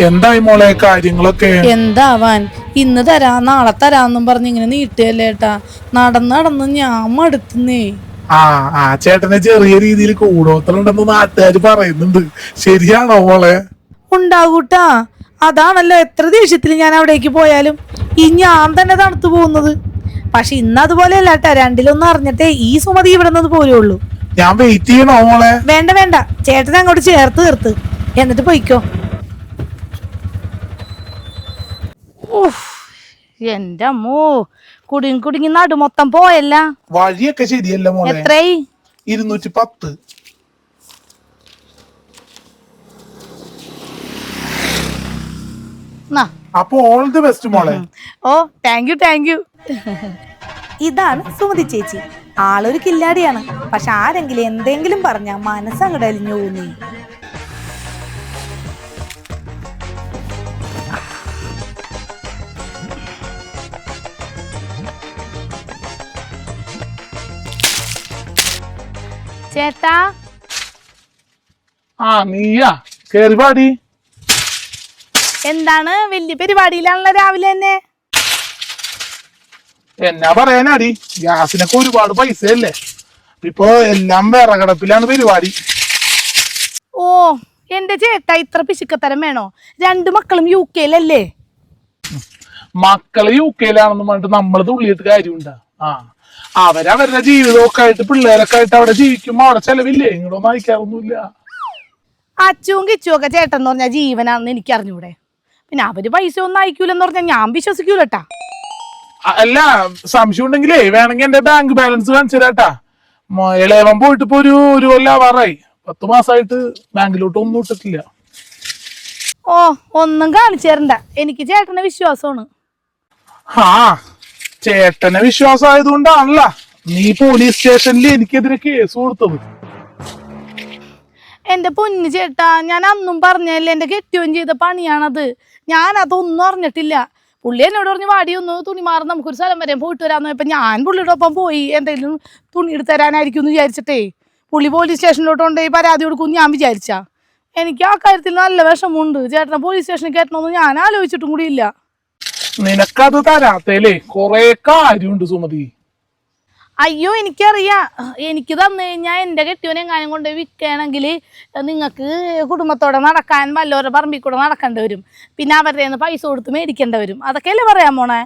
എന്തായി മോളെ കാര്യങ്ങളൊക്കെ? എന്താവാൻ, ഇന്ന് തരാം നാളെ തരാന്നും പറഞ്ഞ് ഇങ്ങനെ നീട്ടുകയല്ലേ ഏട്ടാ. നടന്ന് ഞാൻ മടുത്തുന്നേ. ആ ചേട്ടനെ ചെറിയ രീതിയിൽ കൂടോത്തലുണ്ടെന്ന് നാട്ടുകാര് പറയുന്നുണ്ട്. ശരിയാണോ മോളെ? ഉണ്ടാകൂട്ടാ. അതാണല്ലോ എത്ര ദേഷ്യത്തിൽ ഞാൻ അവിടേക്ക് പോയാലും ഈ ഞാൻ തന്നെ തണുത്തു പോകുന്നത്. പക്ഷെ ഇന്ന് അതുപോലെയല്ല ഏട്ടാ. രണ്ടിലൊന്നും അറിഞ്ഞിട്ടേ ഈ സുമതി ഇവിടെ നിന്ന് പോരുള്ളൂ. ഞാൻ വെയിറ്റ് ചെയ്യണോ മോളെ? വേണ്ട വേണ്ട, ചേട്ടനെ അങ്ങോട്ട് ചേർത്ത് തീർത്ത് എന്നിട്ട് പൊയ്ക്കോ. എന്റെ അമ്മോ, കുടുങ്ങി നടു മൊത്തം പോയല്ല. വഴിയൊക്കെ ശരിയല്ല മോളെ. എത്രയായി? 210. അപ്പൊ ഓൾ ദി ബെസ്റ്റ് മോളെ. ഓ താങ്ക് യു. ഇതാണ് സുമതി ചേച്ചി. ആളൊരു കില്ലാടിയാണ്. പക്ഷെ ആരെങ്കിലും എന്തെങ്കിലും പറഞ്ഞാ മനസ്സങ്ങട് അലിഞ്ഞു പോകുന്നേ. ചേട്ടാ. നീയാ കേറി പാടി. എന്താണ്, വലിയ പരിപാടിയിലാണല്ലോ രാവിലെ തന്നെ? എന്നാ പറയാനാടി, ഗ്യാസിനൊക്കെ ഒരുപാട് പൈസയല്ലേ. ഇപ്പൊ എല്ലാം വിറകടപ്പിലാണ് പരിപാടി. ഓ എന്റെ ചേട്ടാ, ഇത്ര പിശുക്കത്തരം വേണോ? 2 മക്കളും UK-ലല്ലേ? മക്കള് UK-ലാണെന്ന് പറഞ്ഞിട്ട് നമ്മള് തുള്ളിയിട്ട് കാര്യമുണ്ടാ? അവരവരുടെ ജീവിതമൊക്കെ ആയിട്ട് പിള്ളേരൊക്കെ ആയിട്ട് അവിടെ ജീവിക്കുമ്പോ അവിടെ ചെലവില്ലേ? ഇങ്ങോട്ടൊന്നും അയക്കാറൊന്നുമില്ല. അച്ചുവും കിച്ചും ഒക്കെ ചേട്ടൻ എന്ന് പറഞ്ഞാൽ ജീവനാണെന്ന് എനിക്ക് അറിഞ്ഞൂടെ? പിന്നെ അവര് പൈസ ഒന്നും അയക്കൂലെന്ന് പറഞ്ഞാൽ ഞാൻ വിശ്വസിക്കൂലട്ടാ. അല്ല, സംശയം ഉണ്ടെങ്കിലേ വേണമെങ്കിൽ എന്റെ ബാങ്ക് ബാലൻസ് കാണിച്ചു തരാട്ടാ. ഇളയവൻ പോയിട്ട് ഇപ്പൊ ഒരു കൊല്ലം ആവാറായി. 10 മാസമായിട്ട് ബാങ്കിലോട്ട് ഒന്നും ഇട്ടിട്ടില്ല. ഓ ഒന്നും കാണിച്ചു തരണ്ട, എനിക്ക് ചേട്ടനെ വിശ്വാസമാണ്. ചേട്ടനെ വിശ്വാസമായതുകൊണ്ടാണല്ല നീ പോലീസ് സ്റ്റേഷനിൽ എനിക്കെതിരെ കേസ് കൊടുത്തത്. എന്റെ പൊന്നു ചേട്ടാ, ഞാൻ അന്നും പറഞ്ഞല്ലേ എന്റെ കെട്ടിയോൻ ചെയ്ത പണിയാണത്. ഞാൻ അതൊന്നും അറിഞ്ഞിട്ടില്ല. പുള്ളി എന്നോട് പറഞ്ഞ് വാടി ഒന്ന് തുണി മാറി നമുക്കൊരു സ്ഥലം വരെ പോയിട്ട് വരാന്ന് പറഞ്ഞപ്പോ ഞാൻ പുള്ളിയുടെ ഒപ്പം പോയി. എന്തെങ്കിലും തുണി എടുത്ത് തരാനായിരിക്കും എന്ന് വിചാരിച്ചിട്ടേ പുള്ളി പോലീസ് സ്റ്റേഷനിലോട്ട് കൊണ്ടുപോയി പരാതി കൊടുക്കുമെന്ന് ഞാൻ വിചാരിച്ചാ. എനിക്ക് ആ കാര്യത്തിൽ നല്ല വിഷമമുണ്ട്. ചേട്ടനെ പോലീസ് സ്റ്റേഷനിൽ കയറ്റണമെന്ന് ഞാൻ ആലോചിച്ചിട്ടും കൂടി ഇല്ല. നിനക്കത് തരാത്തേലേ കൊറേ കാര്യമുണ്ട് സുമതി. അയ്യോ എനിക്കറിയാം. എനിക്ക് തന്നു കഴിഞ്ഞാൽ എൻ്റെ കെട്ടിയോനെ എങ്ങാനും കൊണ്ട് വിൽക്കുകയാണെങ്കിൽ നിങ്ങൾക്ക് കുടുംബത്തോടെ നടക്കാൻ വല്ലവരുടെ പറമ്പിൽ കൂടെ നടക്കേണ്ടി വരും. പിന്നെ അവരുടെ നിന്ന് പൈസ കൊടുത്ത് മേടിക്കേണ്ടി വരും. അതൊക്കെയല്ലേ പറയാൻ പോണേ?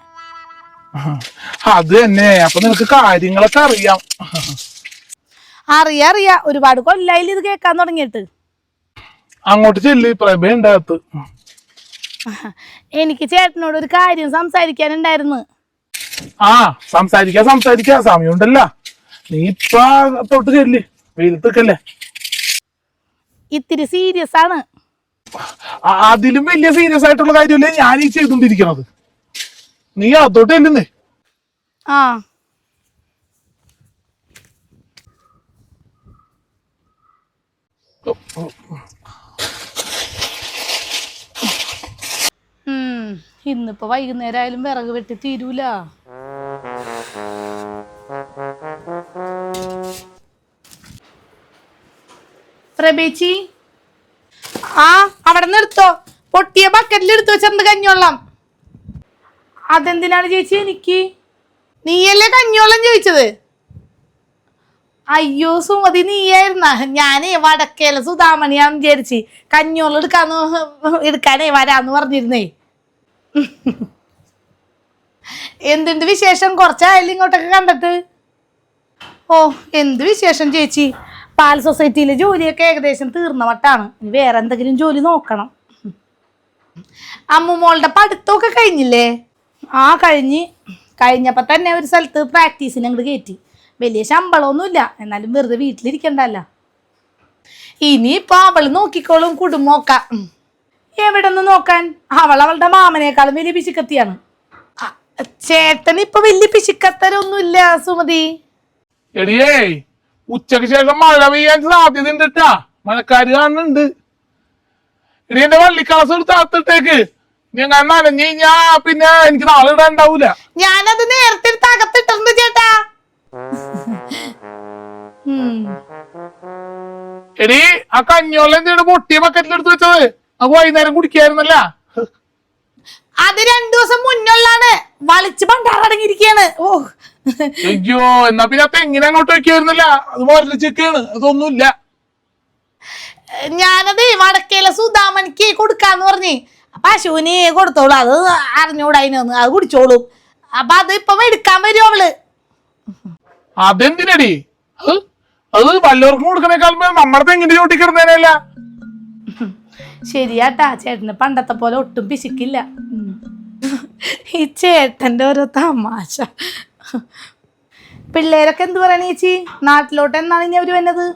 അത് തന്നെ. അപ്പൊ നിനക്ക് കാര്യങ്ങളൊക്കെ അറിയാം. അറിയാ ഒരുപാട് കൊല്ലായില്ല ഇത് കേൾക്കാൻ തുടങ്ങിയിട്ട്. അങ്ങോട്ട് ചെല്ലി പ്രഭയുണ്ടാകത്ത്. എനിക്ക് ചേട്ടനോട് ഒരു കാര്യം സംസാരിക്കാനുണ്ടായിരുന്നു. സംസാരിക്കാം സമയമുണ്ടല്ലോ. നീ ഇപ്പൊ തൊട്ട് ചെല്ലി, വെയിലത്തേക്കല്ലേ. ഇത്തിരി സീരിയസ് ആണ്. അതിലും വലിയ സീരിയസ് ആയിട്ടുള്ള കാര്യമല്ലേ ഞാൻ ഈ ചെയ്തോണ്ടിരിക്കണത്. നീ അതോട്ട് ചെല്ലുന്നേ. ഇന്നിപ്പോ വൈകുന്നേരം ആയാലും വിറക് വെട്ടി തീരൂല. പ്രഭേച്ചി, അവിടെ നിർത്തോ. പൊട്ടിയ ബക്കറ്റിൽ എടുത്തു വെച്ചെന്ത് കഞ്ഞോളം. അതെന്തിനാണ് ചേച്ചി എനിക്ക്? നീയല്ലേ കഞ്ഞോളം ചോദിച്ചത്? അയ്യോ സുമതി, നീയായിരുന്ന. ഞാനേ വടക്കേല സുധാമണിയാന്ന് വിചാരിച്ച് കഞ്ഞോളം എടുക്കാനേ വരാന്ന് പറഞ്ഞിരുന്നേ. എന്തുണ്ട് വിശേഷം? കുറച്ചായാലും ഇങ്ങോട്ടൊക്കെ കണ്ടിട്ട്. ഓ എന്ത് വിശേഷം ചേച്ചി. പാൽ സൊസൈറ്റിയിലെ ജോലിയൊക്കെ ഏകദേശം തീർന്ന മട്ടാണ്. വേറെ എന്തെങ്കിലും ജോലി നോക്കണം. അമ്മുമോളുടെ പഠിത്തമൊക്കെ കഴിഞ്ഞില്ലേ? കഴിഞ്ഞപ്പോ തന്നെ ഒരു സ്ഥലത്ത് പ്രാക്ടീസിന് അങ്ങോട്ട് കയറ്റി. വലിയ ശമ്പളമൊന്നുമില്ല, എന്നാലും വെറുതെ വീട്ടിലിരിക്കണ്ടല്ല. ഇനിയിപ്പോ അവള് നോക്കിക്കോളും കുടുംബമൊക്കെ. എവിടെ നിന്ന് നോക്കാൻ? അവളുടെ മാമനേക്കാളും വലിയ പിശുക്കത്തിയാണ്. ചേട്ടൻ ഇപ്പൊ വലിയ പിശുക്കത്തരൊന്നുമില്ല സുമതി. എടിയേ, ഉച്ചക്ക് ശേഷം മഴ പെയ്യാൻ സാധ്യത ഉണ്ട് കേട്ടാ. മഴക്കാര് കാണുന്നുണ്ട്. എടി എന്റെ വള്ളിക്കളസ് എടുത്ത് അകത്തിട്ടേക്ക്. ഞാൻ നനഞ്ഞു കഴിഞ്ഞാ പിന്നെ എനിക്ക് നാളെ ഇടാൻ ഉണ്ടാവൂല. ഞാനത് നേരത്തെ അകത്തിട്ടുണ്ട് ചേട്ടാ. എടീ ആ കഞ്ഞോളം എന്തിനാണ് പൊട്ടിയ ബക്കറ്റിലെടുത്ത് വെച്ചത്? അത് വൈകുന്നേരം കുടിക്കായിരുന്നല്ല. അത് 2 ദിവസം മുന്നുള്ളാണ്. വളിച്ച് പണ്ടാറടങ്ങിയിരിക്കാണ്. ഓ അയ്യോ, എന്നാ പിന്നെ അപ്പൊ എങ്ങനെ അങ്ങോട്ട് വെക്കായിരുന്നല്ല? അത് മുരളിച്ചൊക്കെയാണ്, അതൊന്നുമില്ല. ഞാനത് വടക്കേലെ സുധാമണിക്ക് കൊടുക്കാന്ന് പറഞ്ഞ് പശുവിന് കൊടുത്തോളൂ. അത് അറിഞ്ഞൂടായിനൊന്ന്, അത് കുടിച്ചോളും. അപ്പൊ അത് ഇപ്പൊ എടുക്കാൻ വരും അവള്. അതെന്തിനടി? അത് വല്ലവർക്കും കൊടുക്കണേക്കാളും നമ്മുടെ തെങ്ങിന്റെ ചോട്ടി കിടന്നേനല്ല. ശരിയാട്ടാ, ചേട്ടന് പണ്ടത്തെ പോലെ ഒട്ടും പിശുക്കില്ല. ഈ ചേട്ടന്റെ ഓരോ തമാശ. പിള്ളേരൊക്കെ എന്ത് പറയണ ചേച്ചി? നാട്ടിലോട്ട് എന്നാണ് ഇനി അവര് വന്നത്?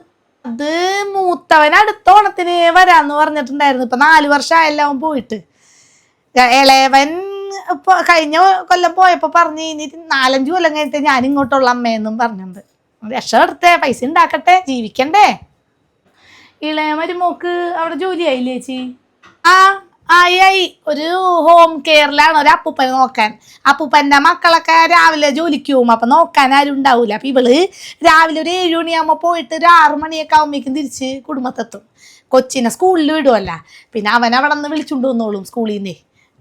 അത് മൂത്തവൻ അടുത്ത ഓണത്തിന് വരാന്ന് പറഞ്ഞിട്ടുണ്ടായിരുന്നു. ഇപ്പൊ 4 വർഷമായല്ലോ അവൻ പോയിട്ട്. ഇളയവൻ ഇപ്പൊ കഴിഞ്ഞ കൊല്ലം പോയപ്പോ പറഞ്ഞ് ഇനി 4-5 കൊല്ലം കഴിഞ്ഞിട്ട് ഞാൻ ഇങ്ങോട്ടുള്ള അമ്മയെന്നും പറഞ്ഞിട്ടുണ്ട്. രക്ഷപ്പെടുത്തേ, പൈസ ഉണ്ടാക്കട്ടെ, ജീവിക്കണ്ടേ. ഇളയ മരുമോക്ക് അവിടെ ജോലിയായില്ലേ ചേച്ചി? ആ ആയി. ഒരു ഹോം കെയറിലാണ് ഒരു അപ്പൂപ്പനെ നോക്കാൻ. അപ്പൂപ്പൻ്റെ മക്കളൊക്കെ രാവിലെ ജോലിക്ക് പോകും. അപ്പം നോക്കാൻ ആരും ഉണ്ടാവില്ല. അപ്പം ഇവള് രാവിലെ ഒരു 7 മണിയാകുമ്പോൾ പോയിട്ട് ഒരു 6 മണിയൊക്കെ ആകുമ്പോഴേക്കും തിരിച്ച് കുടുംബത്തെത്തും. കൊച്ചിനെ സ്കൂളിൽ വിടുമല്ല, പിന്നെ അവൻ അവിടെ നിന്ന് വിളിച്ചുകൊണ്ട് വന്നോളും സ്കൂളിൽ നിന്ന്.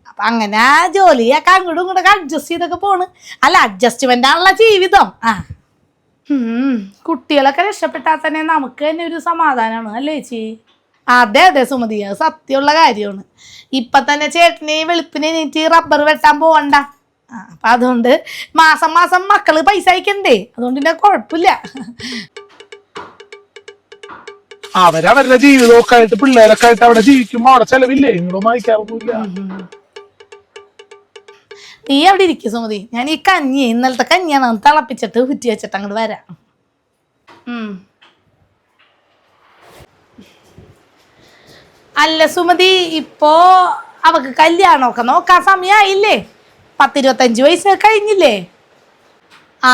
അപ്പം അങ്ങനെ ജോലിയൊക്കെ അങ്ങോട്ടും ഇങ്ങോട്ടൊക്കെ അഡ്ജസ്റ്റ് ചെയ്തൊക്കെ പോണ്. അല്ല, അഡ്ജസ്റ്റ്മെൻ്റ് ആണല്ലോ ജീവിതം. കുട്ടികളൊക്കെ രക്ഷപ്പെട്ടാൽ തന്നെ നമുക്ക് തന്നെ ഒരു സമാധാനമാണ് അല്ലേ ചേച്ചി? അതെ അതെ സുമതി, അത് സത്യമുള്ള കാര്യമാണ്. ഇപ്പൊ തന്നെ ചേട്ടന് വെളുപ്പിന് എണീറ്റ് റബ്ബർ വെട്ടാൻ പോവണ്ട. അപ്പൊ അതുകൊണ്ട് മാസം മാസം മക്കള് പൈസ അയക്കണ്ടേ, അതുകൊണ്ട് പിന്നെ കുഴപ്പമില്ല. അവരവരുടെ ജീവിതമൊക്കെ ആയിട്ട് പിള്ളേരൊക്കെ ആയിട്ട് അവിടെ ജീവിക്കുമ്പോ അവിടെ ചെലവില്ലേ? നിങ്ങളൊന്നും അയക്കാറൊന്നുമില്ല. നീ അവിടെ ഇരിക്കും സുമതി, ഞാൻ ഈ ഇന്നലത്തെ കഞ്ഞിയാണ് തിളപ്പിച്ചിട്ട് കുറ്റി വെച്ചിട്ട് അങ്ങോട്ട് വരാം. അല്ല സുമതി, ഇപ്പോ അവക്ക് കല്യാണമൊക്കെ നോക്കാൻ സമയമായില്ലേ? 10-25 വയസ്സ് കഴിഞ്ഞില്ലേ?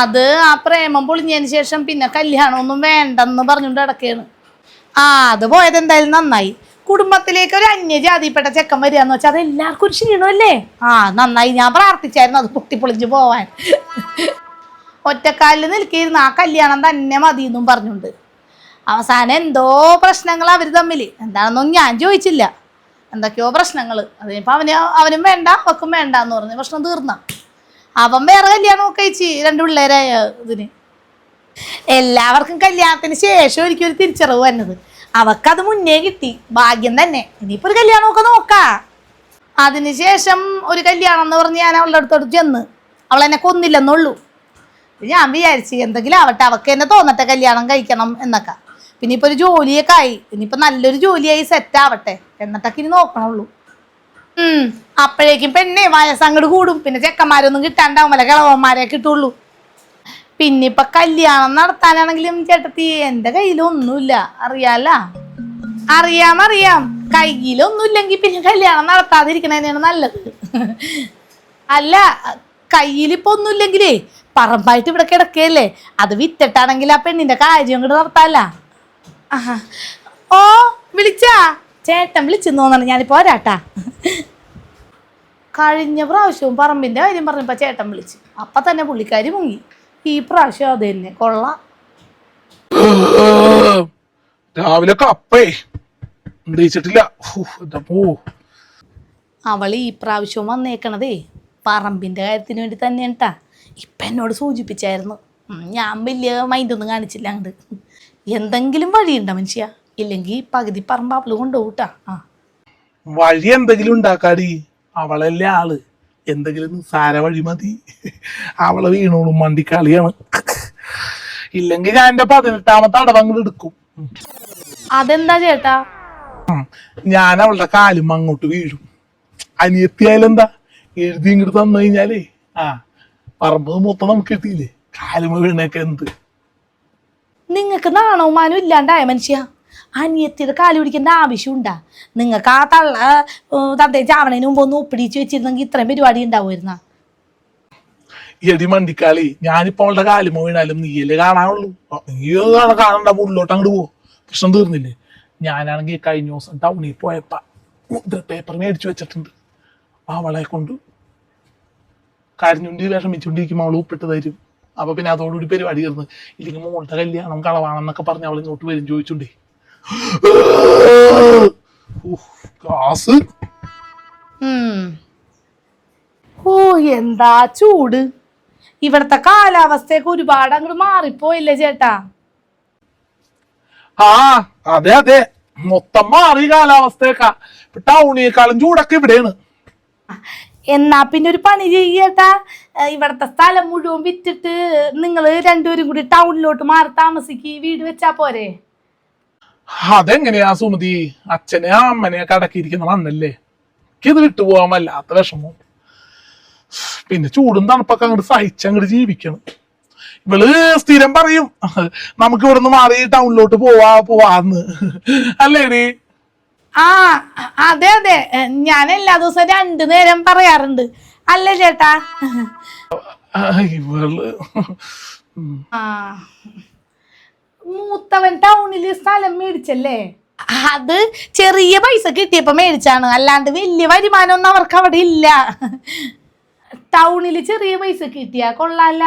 അത് ആ പ്രേമം പൊളിഞ്ഞതിന് ശേഷം പിന്നെ കല്യാണമൊന്നും വേണ്ടെന്ന് പറഞ്ഞുകൊണ്ട് കിടക്കുകയാണ്. അത് പോയത് എന്തായാലും നന്നായി. കുടുംബത്തിലേക്ക് ഒരു അന്യജാതിപ്പെട്ട ചെക്കൻ വരികയെന്ന് വെച്ചാൽ അത് എല്ലാവർക്കും ഒരു ക്ഷീണമല്ലേ? നന്നായി. ഞാൻ പ്രാർത്ഥിച്ചായിരുന്നു അത് പൊട്ടിപ്പൊളിഞ്ഞ് പോവാൻ. ഒറ്റക്കാലിൽ നിൽക്കിയിരുന്ന ആ കല്യാണം തന്നെ മതി എന്നും പറഞ്ഞുണ്ട്. അവസാനം എന്തോ പ്രശ്നങ്ങൾ അവർ തമ്മിൽ, എന്താണെന്നൊന്നും ഞാൻ ചോദിച്ചില്ല. എന്തൊക്കെയോ പ്രശ്നങ്ങൾ. അതിനിപ്പോൾ അവനും വേണ്ട അവക്കും വേണ്ട എന്ന് പറഞ്ഞ് പ്രശ്നം തീർന്ന. അവൻ വേറെ കല്യാണമൊക്കെ കഴിച്ച് 2 പിള്ളേരായ ഇതിന്. എല്ലാവർക്കും കല്യാണത്തിന് ശേഷം ഒരിക്കലും ഒരു തിരിച്ചറിവ് വന്നത്. അവക്കത് മുന്നേ കിട്ടി, ഭാഗ്യം തന്നെ. ഇനിയിപ്പോൾ ഒരു കല്യാണമൊക്കെ നോക്കാം. അതിനുശേഷം ഒരു കല്യാണം എന്ന് പറഞ്ഞ് ഞാൻ അവളുടെ അടുത്തോട്ട് ചെന്ന്. അവളെന്നെ കൊന്നില്ലെന്നുള്ളൂ. ഞാൻ വിചാരിച്ചു എന്തെങ്കിലും ആവട്ടെ, അവൾക്ക് എന്നെ തോന്നട്ടെ കല്യാണം കഴിക്കണം എന്നൊക്കെ. പിന്നെ ഇപ്പോൾ ഒരു ജോലിയൊക്കെ ആയി, ഇനിയിപ്പോൾ നല്ലൊരു ജോലിയായി സെറ്റ് ആവട്ടെ എന്നിട്ടൊക്കെ ഇനി നോക്കണുള്ളൂ. അപ്പോഴേക്കും പെണ്ണെ വയസ്സങ്ങോട് കൂടും. പിന്നെ ചെക്കന്മാരൊന്നും കിട്ടാണ്ടാവും, വല്ല കിളവന്മാരെ കിട്ടുള്ളൂ. പിന്നെ ഇപ്പൊ കല്യാണം നടത്താനാണെങ്കിലും ചേട്ടത്തി എൻ്റെ കയ്യിലൊന്നുമില്ല, അറിയാല. അറിയാം. കയ്യിലൊന്നുമില്ലെങ്കിൽ പിന്നെ കല്യാണം നടത്താതിരിക്കണതന്നെയാണ് നല്ലത്. അല്ല, കയ്യിലിപ്പോ ഒന്നുമില്ലെങ്കിലേ പറമ്പായിട്ട് ഇവിടെ കിടക്കല്ലേ, അത് വിറ്റിട്ടാണെങ്കിൽ ആ പെണ്ണിന്റെ കാര്യം അങ്ങോട്ട് നടത്താല്ല. ഓ വിളിച്ചാ? ചേട്ടൻ വിളിച്ചെന്ന് തോന്നണം, ഞാനിപ്പോ വരാട്ടാ. കഴിഞ്ഞ പ്രാവശ്യവും പറമ്പിന്റെ കാര്യം പറഞ്ഞപ്പോ ചേട്ടൻ വിളിച്ചു, അപ്പൊ തന്നെ പുള്ളിക്കാരി മുങ്ങി. ഈ പ്രാവശ്യം അത് തന്നെ കൊള്ളാം. രാവിലെ കപ്പേ ഉണ്ടയിച്ചിട്ടില്ല. അവൾ ഈ പ്രാവശ്യം വന്നേക്കണതേ പറമ്പിന്റെ കാര്യത്തിന് വേണ്ടി തന്നെ കേട്ടാ. ഇപ്പൊ എന്നോട് സൂചിപ്പിച്ചായിരുന്നു. ഞാൻ വലിയ മൈൻഡൊന്നും കാണിച്ചില്ല അങ്ങോട്ട്. എന്തെങ്കിലും വഴിയുണ്ടോ മനുഷ്യ? ഇല്ലെങ്കിൽ പകുതി പറമ്പ് അവള് കൊണ്ടുപോട്ടാ. വഴി എന്തെങ്കിലും ഉണ്ടാക്കാടി, അവളല്ലേ ആള്. എന്തെങ്കിലും നിസ്സാര വഴി മതി, അവളെ വീണോളും. മണ്ടിക്കളിയാണ്. ഇല്ലെങ്കിൽ ഞാൻ എന്റെ 18ാമത്തെ അടവങ്ങൾ എടുക്കും. അതെന്താ ചേട്ടാ? ഞാൻ അവളുടെ കാലും അങ്ങോട്ട് വീഴും. അനിയത്തിയായാലെന്താ, എഴുതി ഇങ്ങോട്ട് തന്നു കഴിഞ്ഞാലേ പറമ്പ് മൊത്തം നമുക്ക് എത്തിയില്ലേ. കാലുമ വീണൊക്കെ എന്ത്? നിങ്ങൾക്ക് നാണവും മാനവും ഇല്ലാണ്ടായ മനുഷ്യ. അനിയത്തിയുടെ കാല് പിടിക്കേണ്ട ആവശ്യമുണ്ടാ? നിങ്ങൾക്ക് ആ തള്ള തത്തേ ചാവണേന് മുമ്പ് ഒന്ന് ഒപ്പിടിച്ച് വെച്ചിരുന്നെങ്കിൽ ഇത്രയും പരിപാടി ഉണ്ടാവുമായിരുന്ന. എടി മണ്ടിക്കാളി, ഞാനിപ്പോ അവളുടെ കാലുമ വീണാലും നീയല്ലേ കാണാനുള്ളൂ. നീ കാണണ്ട, ഉള്ളിലോട്ട് അങ്ങോട്ട് പോ, പ്രശ്നം തീർന്നില്ലേ. ഞാനാണെങ്കിൽ കഴിഞ്ഞ ദിവസം ടൗണിൽ പോയപ്പോ പേപ്പർ മേടിച്ചു വെച്ചിട്ടുണ്ട്. അവളെ കൊണ്ട് കരഞ്ഞുണ്ടി വിഷമിച്ചുകൊണ്ടിരിക്കുമ്പോൾ അവൾ ഉപ്പിട്ട് തരും. അപ്പൊ പിന്നെ അതോടുകൂടി പരിപാടി തീർന്ന്. ഇല്ലെങ്കിൽ മോളുടെ കല്യാണം കളവാണെന്നൊക്കെ പറഞ്ഞ് അവൾ ഇങ്ങോട്ട് വരും ചോദിച്ചുണ്ടേ. ഗ്യാസ്. ഓ എന്താ ചൂട്. ഇവിടത്തെ കാലാവസ്ഥയൊക്കെ ഒരുപാട് അങ്ങോട്ട് മാറിപ്പോയില്ലേ ചേട്ടാ? ആ അതെ അതെ, മൊത്തം മാറി കാലാവസ്ഥയൊക്കെ. ടൗണിയേക്കാളും ചൂടൊക്കെ ഇവിടെയാണ്. എന്നാ പിന്നെ ഒരു പണി ചെയ്യേട്ടാ, ഇവിടത്തെ സ്ഥലം മുഴുവൻ വിറ്റിട്ട് നിങ്ങള് രണ്ടുപേരും കൂടി ടൗണിലോട്ട് മാറി താമസിക്ക്, വീട് വെച്ചാ പോരെ? അതെങ്ങനെയാ സുമതി? അച്ഛനെ അമ്മനെയൊക്കെ അടക്കിയിരിക്കുന്ന മണ്ണല്ലേ, എനിക്കിത് വിട്ടുപോകാൻ വല്ലാത്ത വിഷമം. പിന്നെ ചൂടും തണുപ്പൊക്കെ അങ്ങോട്ട് സഹിച്ചങ്ങോട്ട് ജീവിക്കണം. ഇവള് സ്ഥിരം പറയും നമുക്ക് ഇവിടുന്ന് മാറി ടൗണിലോട്ട് പോവാന്ന്, അല്ലേടി? ആ അതെ അതെ, ഞാൻ എല്ലാ ദിവസവും 2 നേരം പറയാറുണ്ട്, അല്ലേ ചേട്ടാ? ഇവള് ആ മൂത്തവൻ ടൗണില് സ്ഥലം മേടിച്ചല്ലേ? അത് ചെറിയ പൈസ കിട്ടിയപ്പോ മേടിച്ചാണ്, അല്ലാണ്ട് വലിയ വരുമാനം ഒന്നും അവർക്ക് അവിടെ ഇല്ല. ടൗണില് ചെറിയ പൈസ കിട്ടിയാ കൊള്ളാല്ല.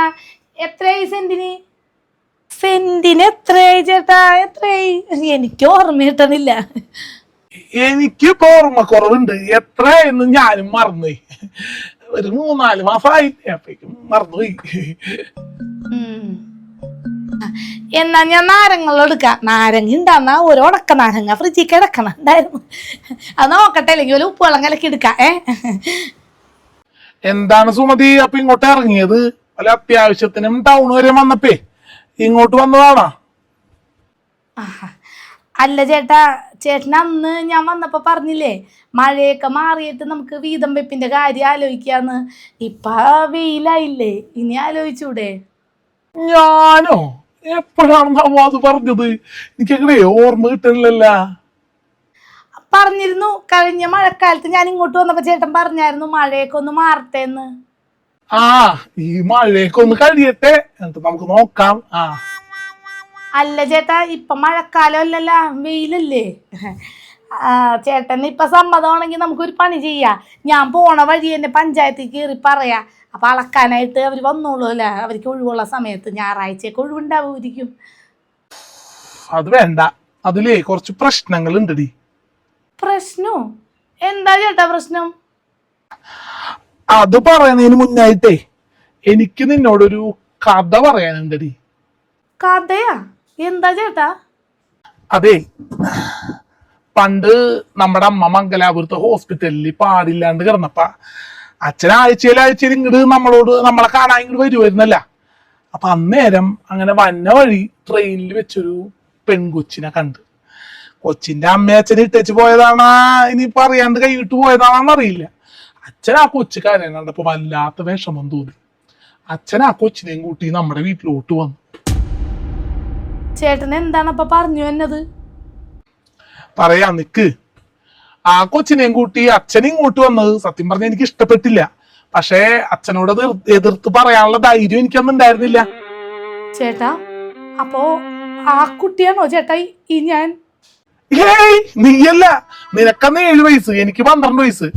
എത്രയായി സെന്റിന്? സെന്റിന് എത്രയായി ചേട്ടാ? എത്രയായി എനിക്ക് ഓർമ്മ കിട്ടണില്ല. എനിക്കിപ്പോ ഓർമ്മക്കുറവുണ്ട്, എത്രയെന്ന് ഞാനും മറന്നുപോയി. ഒരു 3-4 മാസമായില്ലേ, അപ്പേക്കും മറന്നുപോയി. എന്നാ ഞാൻ നാരങ്ങൾ എടുക്കാം. നാരങ്ങ ഉണ്ടാന്നാ ഒരു ഉണക്ക നാരങ്ങ ഫ്രിഡ്ജിൽ കിടക്കണം ഉണ്ടായിരുന്നു, അത് നോക്കട്ടെ, അല്ലെങ്കിൽ ഒരു ഉപ്പ് വെള്ളം കലക്കി എടുക്കാം. എന്താണ് സുമതി അപ്പൊ ഇങ്ങോട്ട് ഇറങ്ങിയത്? വല്ല അത്യാവശ്യത്തിനും ടൗൺ വരെ വന്നപ്പേ ഇങ്ങോട്ട് വന്നതാണോ? അല്ല ചേട്ടാ, ചേട്ടൻ അന്ന് ഞാൻ വന്നപ്പോ പറഞ്ഞില്ലേ മഴയൊക്കെ മാറിയിട്ട് നമുക്ക് വീതം വെപ്പിന്റെ കാര്യം ആലോചിക്കാന്ന്. ഇപ്പൊ വെയിലായില്ലേ, ഇനി ആലോചിച്ചൂടെ? ഞാനോ? എപ്പോഴാണ് അത് പറഞ്ഞത്? എനിക്കങ്ങനെ ഓർമ്മ കിട്ടണില്ലല്ല. പറഞ്ഞിരുന്നു, കഴിഞ്ഞ മഴക്കാലത്ത് ഞാൻ ഇങ്ങോട്ട് വന്നപ്പോ ചേട്ടൻ പറഞ്ഞായിരുന്നു മഴയൊക്കെ ഒന്ന് മാറട്ടെന്ന്. ആ ഈ മഴയൊക്കെ ഒന്ന് കഴിയട്ടെ എന്നിട്ട് നമുക്ക് നോക്കാം. അല്ല ചേട്ടാ, ഇപ്പൊ മഴക്കാലം അല്ലല്ല, വെയിലല്ലേ. ചേട്ടന് ഇപ്പൊ സമ്മതമാണെങ്കിൽ നമുക്കൊരു പണി ചെയ്യാം. ഞാൻ പോണ വഴി എന്നെ പഞ്ചായത്തിൽ കയറി പറയാ, അപ്പൊ അളക്കാനായിട്ട് അവര് വന്നോളൂ അല്ല, അവർക്ക് ഒഴിവുള്ള സമയത്ത്. ഞായറാഴ്ചയൊക്കെ ഒഴിവുണ്ടാവുമായിരിക്കും. അത് വേണ്ട, അതിലേ കുറച്ച് പ്രശ്നങ്ങൾ ഉണ്ടടി. പ്രശ്നോ? എന്താ ചേട്ടാ പ്രശ്നം? അത് പറയുന്നതിന് മുന്നായിട്ടേ എനിക്ക് നിന്നോടൊരു കഥ പറയാനുണ്ടടി. കഥയാ? എന്താ ചേട്ടാ? അതെ, പണ്ട് നമ്മുടെ അമ്മ മംഗലാപുരത്ത് ഹോസ്പിറ്റലിൽ പാടില്ലാണ്ട് കിടന്നപ്പ അച്ഛൻ ആഴ്ചയിൽ ഇങ്ങോട്ട് നമ്മളെ കാണാൻ ഇങ്ങോട്ട് വരുമായിരുന്നല്ല. അപ്പൊ അന്നേരം അങ്ങനെ വന്ന വഴി ട്രെയിനിൽ വെച്ചൊരു പെൺകൊച്ചിനെ കണ്ട്. കൊച്ചിന്റെ അമ്മ അച്ഛനെ ഇട്ടേച്ച് പോയതാണാ ഇനി പറയാണ്ട് കൈവിട്ട് പോയതാണെന്ന് അറിയില്ല. അച്ഛൻ ആ കൊച്ചു കാര്യം കണ്ടപ്പോ വല്ലാത്ത വിഷമം തോന്നി. അച്ഛൻ ആ കൊച്ചിനെയും കൂട്ടി നമ്മുടെ വീട്ടിലോട്ട് വന്നു. ചേട്ടൻ എന്താണ് അപ്പൊ പറഞ്ഞു എന്നത്? പറയാ നിക്ക്. ആ കൊച്ചിനെയും കൂട്ടി അച്ഛൻ ഇങ്ങോട്ട് വന്നത് സത്യം പറഞ്ഞ എനിക്ക് ഇഷ്ടപ്പെട്ടില്ല. പക്ഷേ അച്ഛനോട് എതിർത്ത് പറയാനുള്ള ധൈര്യം എനിക്കൊന്നും ഉണ്ടായിരുന്നില്ല. ചേട്ടാ അപ്പോ ആ കുട്ടിയാണോ ചേട്ടാ ഈ ഞാൻ? ഏയ് നീയല്ല, നിനക്കന്ന് 7 വയസ്സ്, എനിക്ക് 12 വയസ്സ്.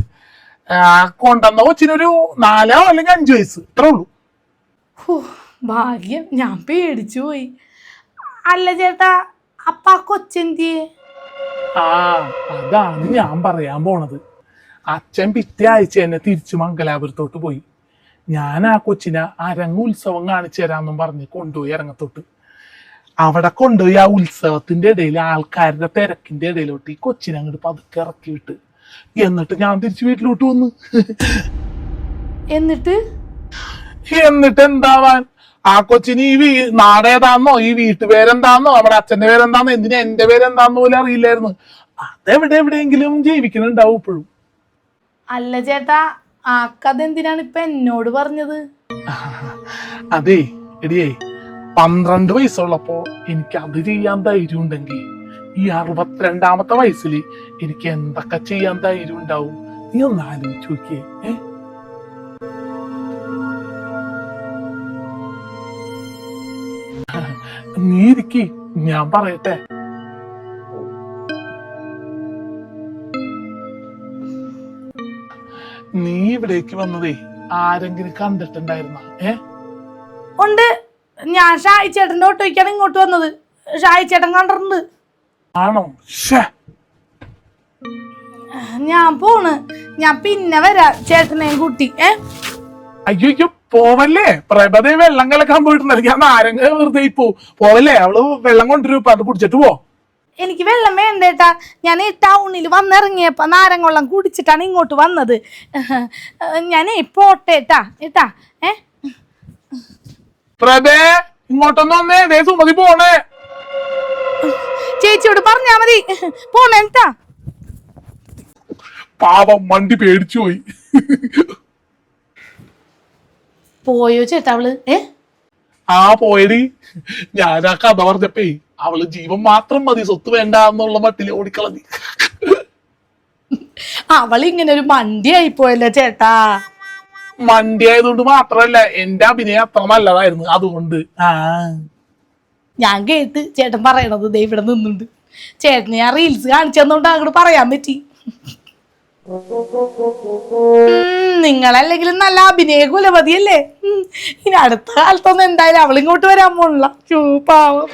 കൊണ്ടുവന്ന കൊച്ചിനൊരു 4 അല്ലെങ്കിൽ 5 വയസ്സ്, ഇത്രേ ഉള്ളൂ. ഭാഗ്യം, ഞാൻ പേടിച്ചു പോയി. അല്ല ചേട്ടാ, അപ്പ ആ കൊച്ചെന്തിയെ? അതാണ് ഞാൻ പറയാൻ പോണത്. അച്ഛൻ പിറ്റേ ആഴ്ച തന്നെ തിരിച്ചു മംഗലാപുരത്തോട്ട് പോയി. ഞാൻ ആ കൊച്ചിനെ അരങ്ങ് ഉത്സവം കാണിച്ചു തരാമെന്നും പറഞ്ഞ് കൊണ്ടുപോയി അരങ്ങത്തോട്ട്. അവിടെ കൊണ്ടുപോയി ആ ഉത്സവത്തിന്റെ ഇടയിൽ ആൾക്കാരുടെ തിരക്കിന്റെ ഇടയിലോട്ട് ഈ കൊച്ചിനെ അങ്ങോട്ട് പതുക്കെ ഇറക്കി വിട്ട്, എന്നിട്ട് ഞാൻ തിരിച്ചു വീട്ടിലോട്ട് വന്നു. എന്നിട്ട് എന്താവാൻ, ആ കൊച്ചിന് ഈ നാടേതാന്നോ ഈ വീട്ടുപേരെന്താന്നോ നമ്മുടെ അച്ഛന്റെ പേരെന്താന്നോ എന്തിനാ എന്റെ പേരെന്താന്നോ പോലും അറിയില്ലായിരുന്നു. എവിടെയെങ്കിലും ജീവിക്കുന്നുണ്ടാവും ഇപ്പോഴും. അല്ല ചേട്ടാ, ആ കഥ എന്തിനാണ് ഇപ്പൊ എന്നോട് പറഞ്ഞത്? അതെ എടിയേ, 12 വയസ്സുള്ളപ്പോ എനിക്ക് അത് ചെയ്യാൻ ധൈര്യം ഉണ്ടെങ്കിൽ ഈ 62ാമത്തെ വയസ്സിൽ എനിക്ക് എന്തൊക്കെ ചെയ്യാൻ ധൈര്യം ഉണ്ടാവും? നീ ഒന്ന് ആലോചിച്ച് നോക്കിയേ. നീ ഇരിക്കി, ഞാൻ പറയട്ടെ. നീ ഇവിടേക്ക് വന്നതേ ആരെങ്കിലും കണ്ടിട്ടുണ്ടായിരുന്ന? ഉണ്ട്, ഞാൻ ഷായി ചേട്ടന്റെ ഓട്ടോയ്ക്കാണ് ഇങ്ങോട്ട് വന്നത്. ഷായി ചേട്ടൻ കണ്ടിട്ടുണ്ട്. ആണോ? ശ്ശേ. ഞാൻ പോണ്. ഞാൻ പിന്നെ വരാം ചേട്ടനെയും കൂട്ടി. അയ്യോ പോവല്ലേ, പ്രഭതേ വെള്ളം കലക്കാൻ പോയിട്ടുണ്ടല്ലോ. ഞാൻ നാരങ്ങ വെറുതെ പോവല്ലേ, അവള് വെള്ളം കൊണ്ടുവരും, അത് കുടിച്ചിട്ട് പോ. എനിക്ക് വെള്ളം വേണ്ടേട്ടാ. ഞാൻ ഈ ടൗണിൽ വന്നിറങ്ങിയപ്പോ നാരങ്ങ കുടിച്ചിട്ടാണ് ഇങ്ങോട്ട് വന്നത്. ഞാനേ പോട്ടേട്ടാ ഏട്ടാ. പ്രഭേ ഇങ്ങോട്ടൊന്ന് വന്നേ, ദേ സുമതി പോണേ. ചേച്ചിയോട് പറഞ്ഞാ മതി പോണേട്ടാ. പാവം വണ്ടി പേടിച്ചു പോയി. പോയോ ചേട്ടാ അവള്? ആ പോയടി. ഞാൻ ആ കഥ പറഞ്ഞപ്പേ അവള് ജീവൻ മാത്രം മതി, സ്വത്ത് വേണ്ട എന്നുള്ള മട്ടില് ഓടിക്കളഞ്ഞു. അവളിങ്ങനെ ഒരു മണ്ടിയായി പോയല്ലോ ചേട്ടാ. മണ്ടി ആയതുകൊണ്ട് മാത്രല്ല, എന്റെ അഭിനയം അത്ര നല്ലതായിരുന്നു അതുകൊണ്ട്. ഞാൻ കേട്ട് ചേട്ടൻ പറയണത് ദേ ഇവിടെ നിന്നുണ്ട്. ചേട്ടന് ഞാൻ റീൽസ് കാണിച്ചെന്നുകൊണ്ട് അങ്ങോട്ട് പറയാൻ പറ്റി. നിങ്ങളല്ലെങ്കിലും നല്ല അഭിനയ കുലപതിയല്ലേ. ഇനി അടുത്ത കാലത്തൊന്നും എന്തായാലും അവളിങ്ങോട്ട് വരാൻ പോണില്ല. പാവം.